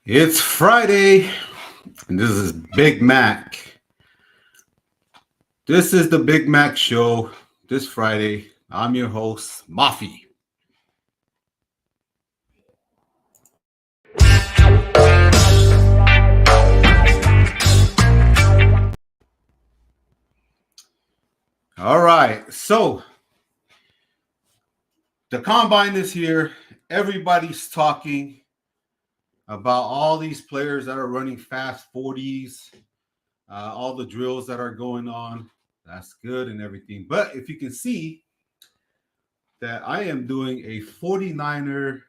It's Friday, and this is Big Mac. This is the Big Mac Show this Friday. I'm your host, Mafi. All right, so the combine is here. Everybody's talking about all these players that are running fast 40s, all the drills that are going on. That's good and everything. But if you can see that I am doing a 49er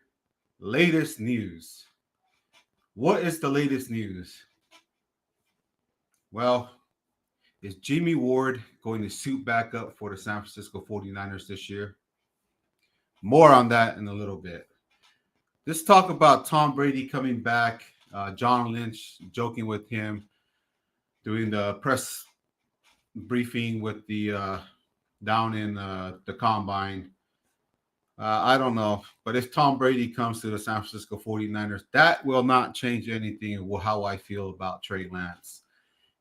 latest news. What is the latest news? Well, is Jimmy Ward going to suit back up for the San Francisco 49ers this year? More on that in a little bit. Let's talk about Tom Brady coming back. John Lynch joking with him doing the press briefing with the down in the combine. I don't know. But if Tom Brady comes to the San Francisco 49ers, that will not change anything in how I feel about Trey Lance.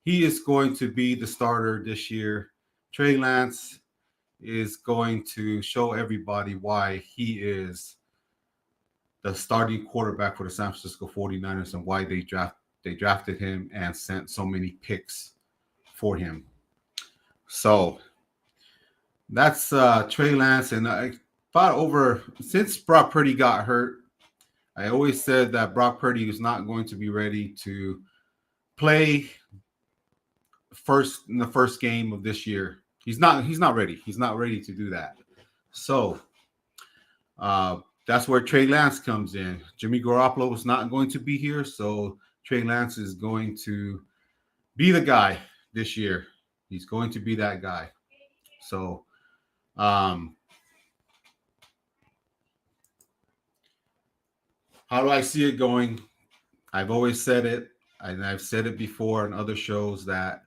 He is going to be the starter this year. Trey Lance is going to show everybody why he is the starting quarterback for the San Francisco 49ers and why they drafted him and sent so many picks for him. So that's Trey Lance. And I thought over since Brock Purdy got hurt, I always said that Brock Purdy was not going to be ready to play in the first game of this year. He's not ready. He's not ready to do that. So that's where Trey Lance comes in. Jimmy Garoppolo is not going to be here, so Trey Lance is going to be the guy this year. He's going to be that guy. So how do I see it going? I've always said it, and I've said it before in other shows that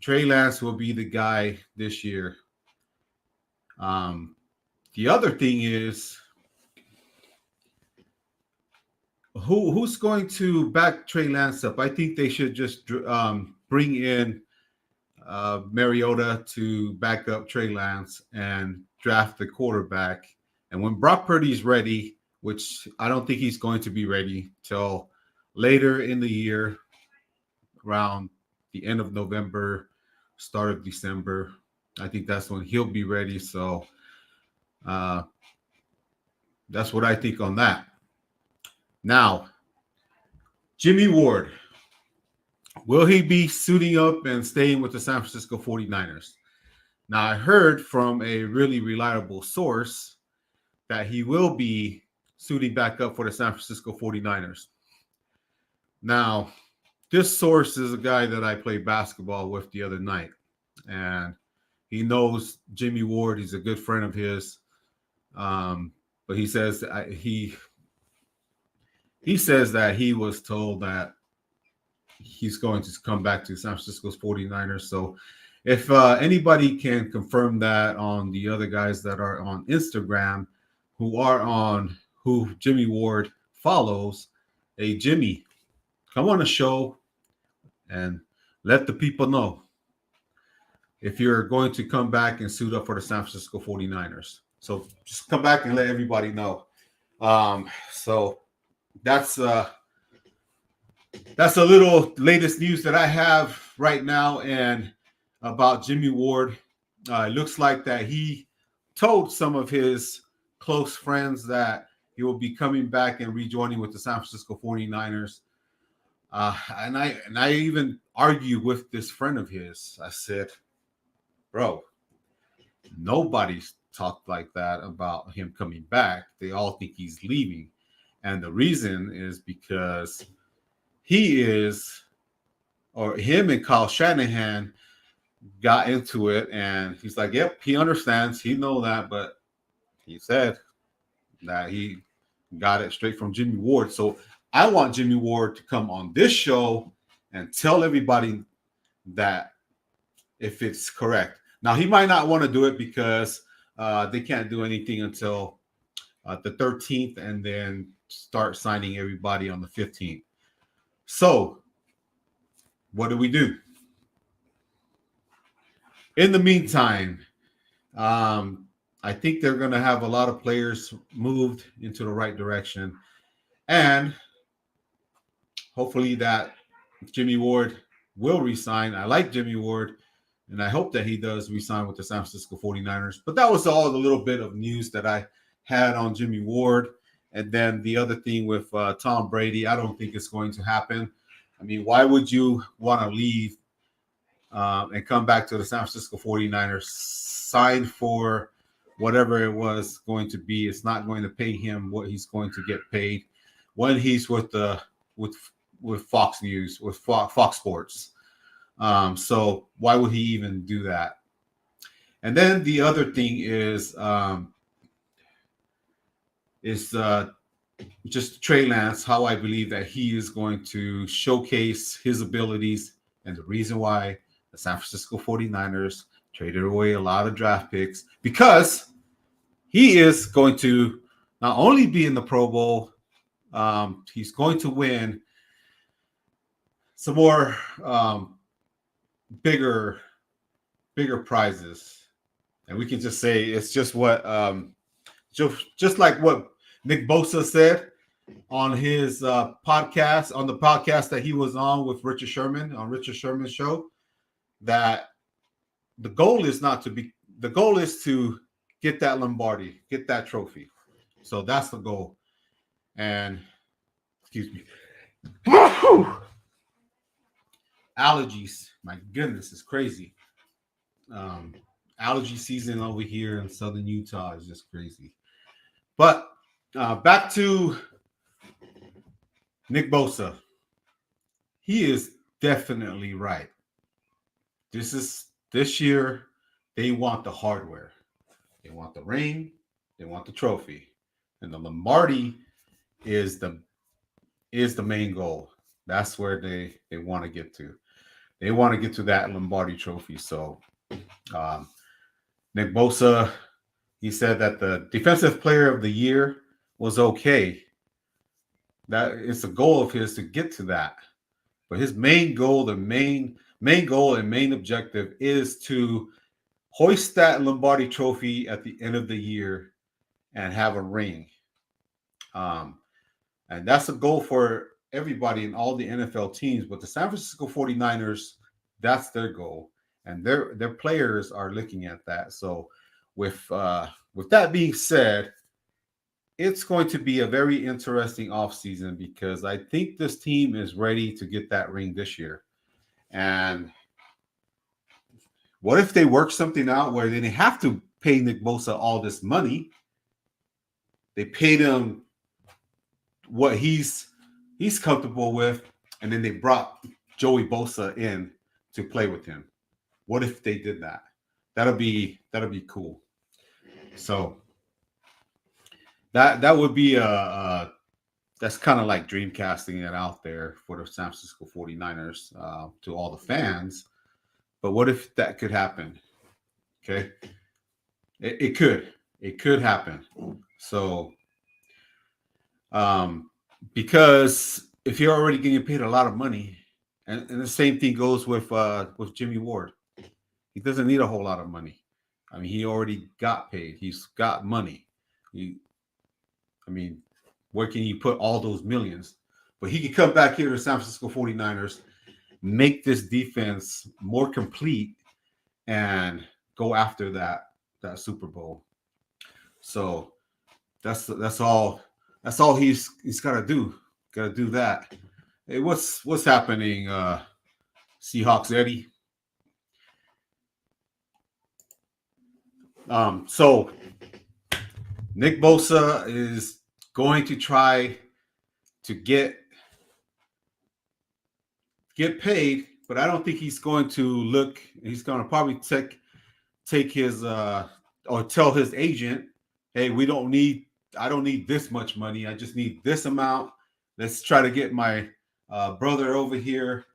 Trey Lance will be the guy this year. The other thing is who's going to back Trey Lance up? I think they should just bring in Mariota to back up Trey Lance and draft the quarterback. And when Brock Purdy's ready, which I don't think he's going to be ready till later in the year, around the end of November, start of December. I think that's when he'll be ready. So that's what I think on that. Now, Jimmy Ward, will he be suiting up and staying with the San Francisco 49ers? Now, I heard from a really reliable source that he will be suiting back up for the San Francisco 49ers. Now, this source is a guy that I played basketball with the other night, and he knows Jimmy Ward. He's a good friend of his, but he says he says that he was told that he's going to come back to San Francisco's 49ers. So if anybody can confirm that on the other guys that are on Instagram who Jimmy Ward follows, hey, Jimmy, come on a show and let the people know if you're going to come back and suit up for the San Francisco 49ers. So just come back and let everybody know. So that's a little latest news that I have right now and about Jimmy Ward. It looks like that he told some of his close friends that he will be coming back and rejoining with the San Francisco 49ers. And I even argued with this friend of his. I said, bro, nobody's talked like that about him coming back. They all think he's leaving. And the reason is because him and Kyle Shanahan got into it, and he's like, yep, he understands. He know that, but he said that he got it straight from Jimmy Ward. So I want Jimmy Ward to come on this show and tell everybody that if it's correct. Now, he might not want to do it because they can't do anything until the 13th and then start signing everybody on the 15th. So, what do we do? In the meantime, I think they're going to have a lot of players moved into the right direction. And hopefully that Jimmy Ward will resign. I like Jimmy Ward, and I hope that he does resign with the San Francisco 49ers. But that was all the little bit of news that I had on Jimmy Ward. And then the other thing with Tom Brady, I don't think it's going to happen. I mean, why would you want to leave and come back to the San Francisco 49ers, sign for whatever it was going to be? It's not going to pay him what he's going to get paid when he's with Fox News, with Fox Sports. So why would he even do that? And then the other thing is just Trey Lance, how I believe that he is going to showcase his abilities, and the reason why the San Francisco 49ers traded away a lot of draft picks, because he is going to not only be in the Pro Bowl, he's going to win some more bigger prizes. And we can just say it's just what just like what Nick Bosa said on his podcast, on the podcast that he was on with Richard Sherman, on Richard Sherman's show, that the goal is to get that Lombardi, get that trophy. So that's the goal. And excuse me. Allergies, my goodness, it's crazy. Allergy season over here in southern Utah is just crazy. But back to Nick Bosa. He is definitely right. This year, they want the hardware. They want the ring. They want the trophy. And the Lombardi is the main goal. That's where they want to get to. They want to get to that Lombardi trophy. So Nick Bosa, he said that the defensive player of the year was okay. That it's a goal of his to get to that. But his main goal, the main goal and main objective is to hoist that Lombardi trophy at the end of the year and have a ring. And that's a goal for everybody in all the NFL teams. But the San Francisco 49ers, that's their goal. And their players are looking at that. So with that being said, it's going to be a very interesting offseason, because I think this team is ready to get that ring this year. And what if they work something out where they didn't have to pay Nick Bosa all this money? They paid him what he's comfortable with, and then they brought Joey Bosa in to play with him. What if they did that? That'll be cool. So that would be that's kind of like dreamcasting it out there for the San Francisco 49ers to all the fans. But what if that could happen? Okay. It could happen. So because if you're already getting paid a lot of money, and the same thing goes with Jimmy Ward. He doesn't need a whole lot of money. I mean, he already got paid. He's got money. Where can he put all those millions? But he can come back here to San Francisco 49ers, make this defense more complete, and go after that Super Bowl. So that's all he's got to do. Got to do that. Hey, what's happening, Seahawks Eddie? So Nick Bosa is going to try to get paid, but I don't think he's going to look. He's going to probably take his or tell his agent, "Hey, I don't need this much money. I just need this amount. Let's try to get my brother over here,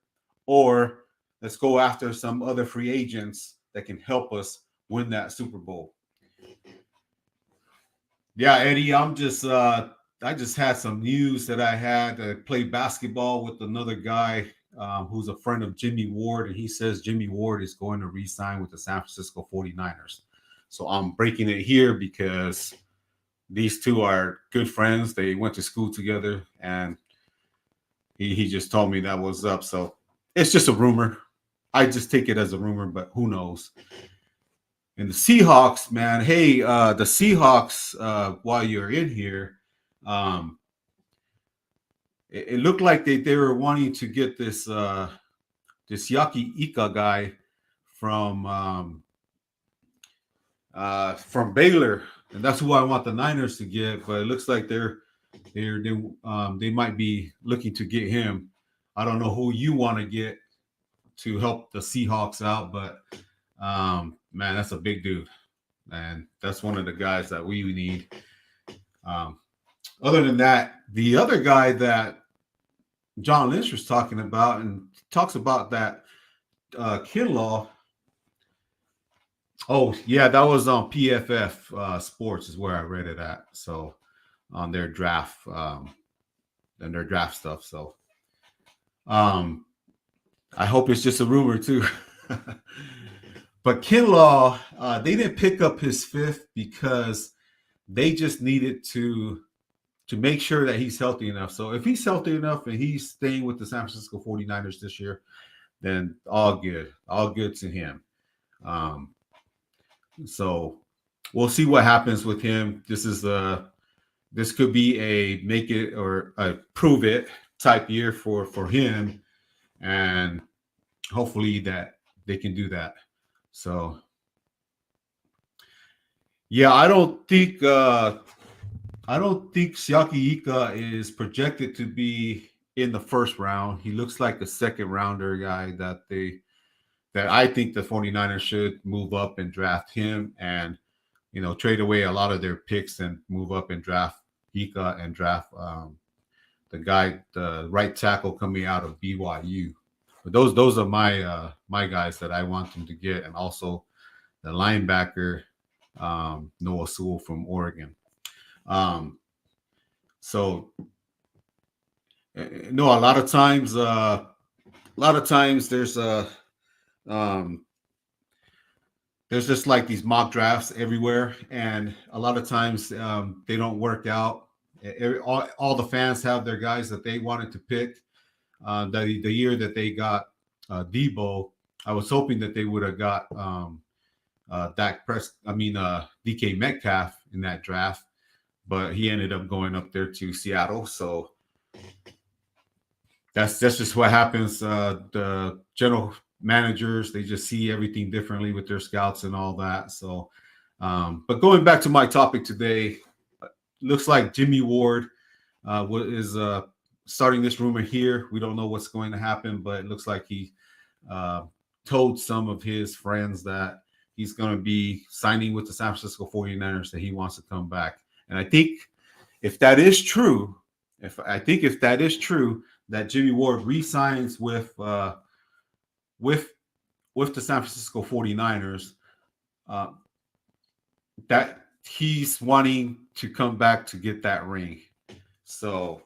or let's go after some other free agents that can help us win that Super Bowl." Yeah, Eddie, I'm just I just had some news that I had to play basketball with another guy who's a friend of Jimmy Ward, and he says Jimmy Ward is going to re-sign with the San Francisco 49ers. So I'm breaking it here because these two are good friends. They went to school together, and he just told me that was up. So it's just a rumor. I just take it as a rumor, but who knows? And the Seahawks, man, hey, the Seahawks, while you're in here, um, it looked like they were wanting to get this Yaki Ika guy from from Baylor, and that's who I want the Niners to get. But it looks like they might be looking to get him. I don't know who you want to get to help the Seahawks out, but man, that's a big dude, and that's one of the guys that we need. Um, other than that, the other guy that John Lynch was talking about and talks about that Kinlaw. Oh yeah, that was on PFF Sports is where I read it at. So on their draft and their draft stuff. So um, I hope it's just a rumor too. But Kinlaw, they didn't pick up his fifth because they just needed to make sure that he's healthy enough. So if he's healthy enough and he's staying with the San Francisco 49ers this year, then all good to him. So we'll see what happens with him. This could be a make it or a prove it type year for him, and hopefully that they can do that. So yeah, I don't think Siaki Ika is projected to be in the first round. He looks like a second rounder guy that I think the 49ers should move up and draft him and trade away a lot of their picks and move up and draft Ika and draft the right tackle coming out of BYU. But those are my guys that I want them to get, and also the linebacker Noah Sewell from Oregon. So no, a lot of times there's just like these mock drafts everywhere, and a lot of times they don't work out. All the fans have their guys that they wanted to pick. The year that they got Debo, I was hoping that they would have got DK Metcalf in that draft, but he ended up going up there to Seattle. So that's just what happens. The general managers, they just see everything differently with their scouts and all that. So, but going back to my topic today, looks like Jimmy Ward is starting this rumor here. We don't know what's going to happen, but it looks like he told some of his friends that he's going to be signing with the San Francisco 49ers, that he wants to come back. And I think if that is true, that Jimmy Ward re-signs with the San Francisco 49ers, that he's wanting to come back to get that ring. So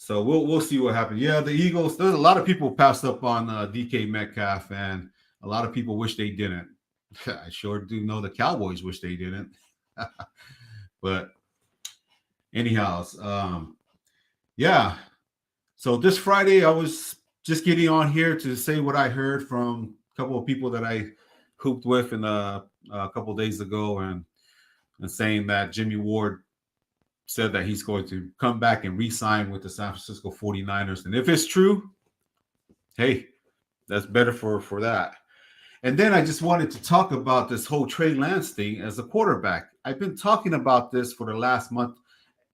we'll see what happens. Yeah, the Eagles. There's a lot of people passed up on DK Metcalf, and a lot of people wish they didn't. I sure do know the Cowboys wish they didn't. But anyhow, yeah. So this Friday, I was just getting on here to say what I heard from a couple of people that I hooped with in a couple of days ago, and saying that Jimmy Ward said that he's going to come back and re-sign with the San Francisco 49ers. And if it's true, hey, that's better for that. And then I just wanted to talk about this whole Trey Lance thing as a quarterback. I've been talking about this for the last month,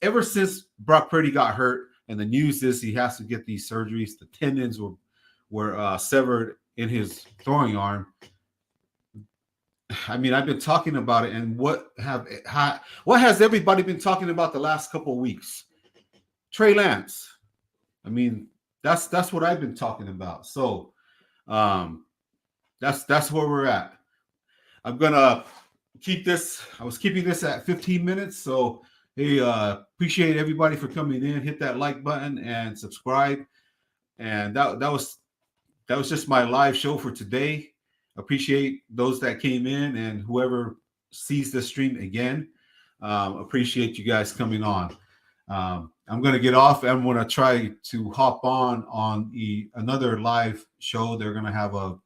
ever since Brock Purdy got hurt, and the news is he has to get these surgeries. The tendons were severed in his throwing arm. I mean, I've been talking about it, and what has everybody been talking about the last couple of weeks? Trey Lance. I mean, that's what I've been talking about. So, that's where we're at. I'm gonna keep this. I was keeping this at 15 minutes, so Hey, appreciate everybody for coming in. Hit that like button and subscribe. And that was just my live show for today. Appreciate those that came in and whoever sees the stream again. Appreciate you guys coming on. I'm going to get off. I'm going to try to hop on another live show. They're going to have a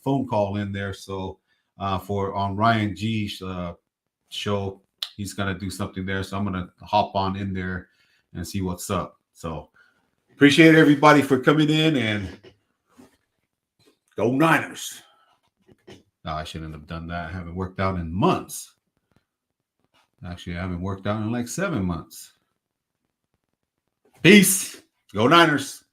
phone call in there. So for on Ryan G's show, he's going to do something there. So I'm going to hop on in there and see what's up. So appreciate everybody for coming in, and go Niners. No, I shouldn't have done that. I haven't worked out in months. Actually, I haven't worked out in like 7 months. Peace. Go Niners.